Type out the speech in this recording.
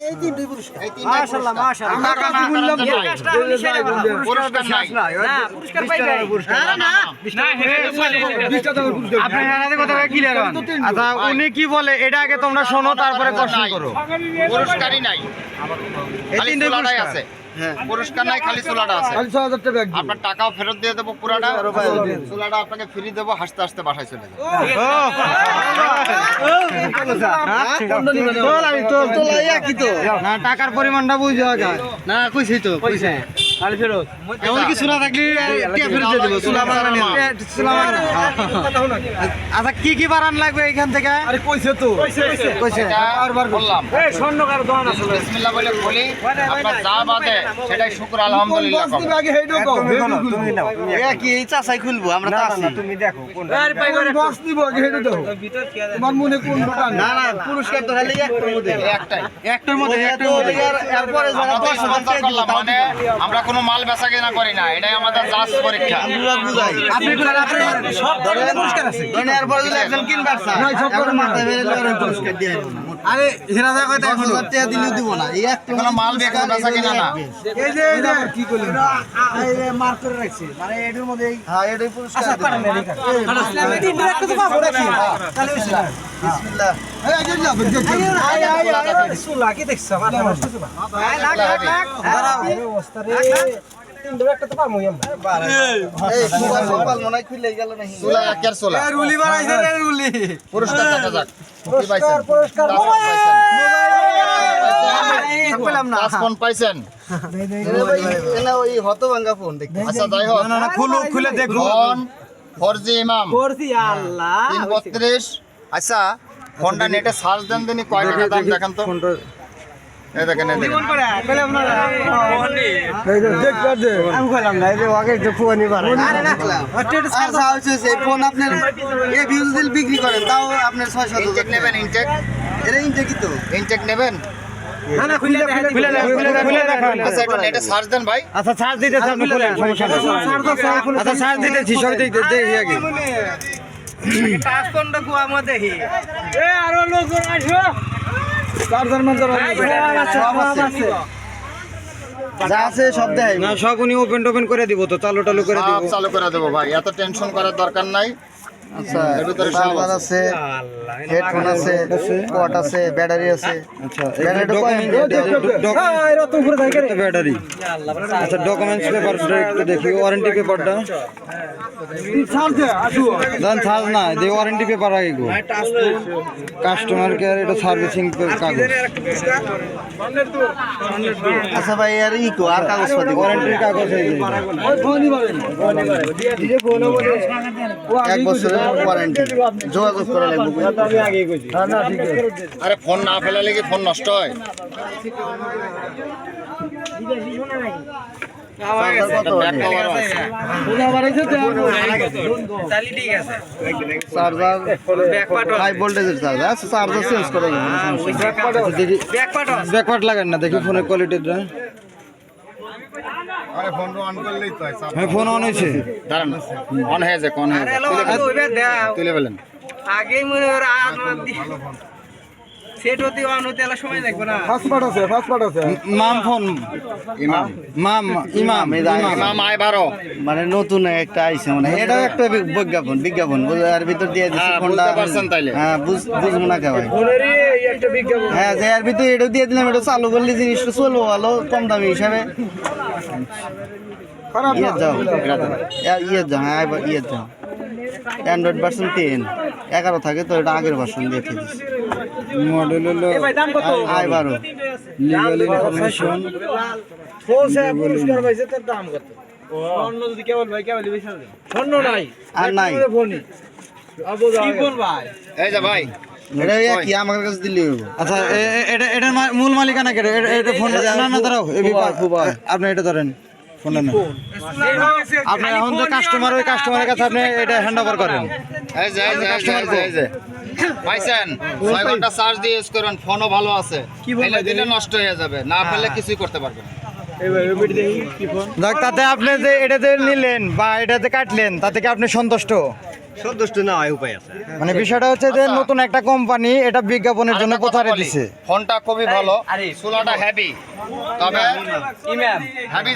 এই তিনটি পুরস্কার। মাশাআল্লাহ মাশাআল্লাহ টাকা না বললাম পুরস্কার নাই না পুরস্কার পাইবে না আপনি হারাতে কথা ক্লিয়ার হন। আচ্ছা উনি কি বলে এটা আগে তোমরা শোনো তারপরে কোশ্চেন করো। পুরস্কারই নাই, এই খালি তিনটে চুলাটাই পুরস্কার আছে। পুরস্কার নাই, খালি চুলাটা আছে। খালি 6000 টাকা একদম। আপনার টাকাও ফেরত দিয়ে দেবো পুরাটা, চুলাটা আপনাকে ফ্রি দেবো, হাসতে হাসতে বাসায় চলে যাবো। না টাকার পরিমাণটা বুঝা যায় না কইছি তো কইছে। খালি ফেরত। এমন কি চুলা থাকলে টিয়া ফেরত দিয়ে দেবো চুলা বানানো চুলা বানানো। আচ্ছা কি কি বানান লাগবে এখান থেকে? আরে কইছে তো। কইছে এটা বললাম, এই স্বর্ণকার দোকান আছে বিসমিল্লাহ বলে বলি, আপনার যা বাদে সেটাই শুকর আলহামদুলিল্লাহ বস কবেন। দিবে আগে হেডো কও। তুমি নাও কি এই চাচাই খুলবো আমরা তো আছি। তুমি দেখো আর পাই করে বস দিব আগে হেডো দাও। তোমার মনে কোন দোকান? না না পুরস্কার তো খালি একটার মধ্যে একটাই একটার মধ্যে এরপরে যারা আমরা তো 10,000 করলাম, মানে আমরা কোনো মাল বেচা কেনা করি না, এটাই আমাদের জাস্ট পরীক্ষা। আপনি সব ধরনের পুরস্কার আছে ধরনের এরপরে যদি একজন কিনবার চায় না, সব এখন মাথায় বেরে লড়াই পুরস্কার দিয়ে দেব। আরে হেরা দা কয়টা 10,000 টাকা দিলেও দিব না এই একটা কোনো মাল বেচা কিনা না। এই যে এই যে কি কইলেন? মার্ক করে রাখছি মানে এটার মধ্যে হ্যাঁ এটাই পুরস্কার বিসমিল্লাহ এই যে যাবে সুলা কি দেখছ মাথা নষ্ট সুলা লাখ লাখ লাখ দাঁড়াও অবস্থা রে তিনটা একটা তো পামু আমরা এই সুপার গোপাল মনে হয় খুলে গেল না চুলা একের চুলা। রুলি বানাইছে রে রুলি পুরস্কার দেখা যাক। কি পাইছেন? পুরস্কার পেলাম না পাঁচ ফোন পাইছেন? এনা ওই হতভাঙ্গা ফোন দেখতে আচ্ছা যাই হোক, না না খুলে দেখো ফোন 4G ইমাম করছি আল্লাহ 332। আচ্ছা ফোনটা নেটে সার্চ দেন দিনই কয় টাকা দাম দেখেন তো। এই দেখেন এই দেখেন। পেলাম না এই যে দেখ কর দে। আমি কইলাম না এই যে ওকে একটু ফোনই বাড়াই আরে রাখলাম আচ্ছা হচ্ছে এই ফোন আপনার এই ভিউজ দিল বিক্রি করেন তাও আপনার 600 ইনটেক নেবেন? ইনটেক এটা ইনটে কি তো ইনটেক নেবেন? না না খুলে দেখান আচ্ছা এটা নেটে সার্চ দেন ভাই। আচ্ছা চার্জ দিতে আপনি খুলেন সমস্যা নেই আচ্ছা চার্জ দিতে সব দেখি আগে টাচ কোনটা কুয়া মধ্যে হি এ আরো লোকজন আসো চার্জার মার্জার যা আছে সব দেয় না সব উনি ওপেন করে দিব তো চালু করে দিব সব চালু করে দেবো ভাই, এত টেনশন করার দরকার নাই। আচ্ছা এর ভিতরে সব চার্জার আছে হেডফোন আছে কট আছে ব্যাটারি আছে আচ্ছা ব্যাটারি আচ্ছা ডকুমেন্টস পেপারটা একটু দেখি ওয়ারেন্টি পেপারটা ছাড়তে আসু। দান ছাড় না এই ওয়ারেন্টি পেপার আগে গো কাস্টমার কেয়ার এটা সার্ভিসিং কাগজ আচ্ছা ভাই আর ই কো আর কাগজপাতি ওয়ারেন্টির কাগজ এই যে ওই ফোনই পাবেন। এক বছরের ওয়ারেন্টি যোগাযোগ করা লাগবে না ঠিক আছে। আরে ফোন না ফেলালে কি ফোন নষ্ট হয়? ব্যাক কভারও আছে। তালি ঠিক আছে চার্জার হাই ভোল্টেজের চার্জার আচ্ছা চার্জার চেঞ্জ করে দেখি ব্যাকপাট ব্যাকওয়ার্ড লাগান না দেখি ফোনের কোয়ালিটিটা আরে ফোন অন করলেই তো হয়। হ্যাঁ ফোন অন হয়েছে দাঁড়ান, অন হয়ে যায়, অন হয়ে যায়। তুলে ফেলেন। আগেই মনে হয় সেট হতে অন হতে এলা সময় লাগবে না ফাস্ট পার্ট আছে। মাম ফোন ইমাম ইমাম ইমাম I12। মানে নতুন একটা আইছে মানে এটাও একটা বিজ্ঞাপন এর ভিতর দিয়ে দিচ্ছি হ্যাঁ, ফোনটা বুঝতে পারছেন তাইলে। হ্যাঁ বুঝবো না কে ভাই ফোনেরই একটা বিজ্ঞাপন হ্যাঁ যে এর ভিতরে এটাও দিয়ে দিলাম এটা চালু করলে জিনিসটা চলবো ভালো কম দামি হিসাবে খারাপ না। ইয়ে যাও হ্যাঁ ইয়ে যাও অ্যান্ড্রয়েড ভার্সন 10 11 থাকে তো এটা আগের ভার্সন দিয়ে দিচ্ছি মডেল হলো ভাই দাম কত I12 লিগ্যাল ইনফরমেশন ফোনসে পুরস্কার পাইছে তার দাম কত স্বর্ণ যদি কেবল ভাই কেবল বিশাল স্বর্ণ নাই আর নাই ফোনই কি ফোন ভাই এই যে ভাই, এটা কি আমার কাছে দিলি আচ্ছা এটার মূল মালিকানা কে এটা ফোন না দাঁড়াও আপনি এটা ধরেন ফোনটা না আপনি এখন যে কাস্টমার ওই কাস্টমারের কাছে আপনি এটা হ্যান্ড ওভার করেন এই যে এই যে পাইছেন 6 ঘন্টা চার্জ দিয়ে ইউজ করেন, ফোনও ভালো আছে। ফেলে দিলে নষ্ট হয়ে যাবে, না ফেললে কিছুই করতে পারবেন না। দেখ তাতে আপনি যে এটা যে নিলেন বা এটা যে কাটলেন তাতে কি আপনি সন্তুষ্ট? সন্তুষ্ট না হয় উপায় আছে। মানে বিষয়টা হচ্ছে যে নতুন একটা কোম্পানি এটা বিজ্ঞাপনের জন্য আরেকটা কথা প্রচারে বলি, দিছে। ফোনটা খুবই ভালো, চুলাটা হেভি, তবে হেভি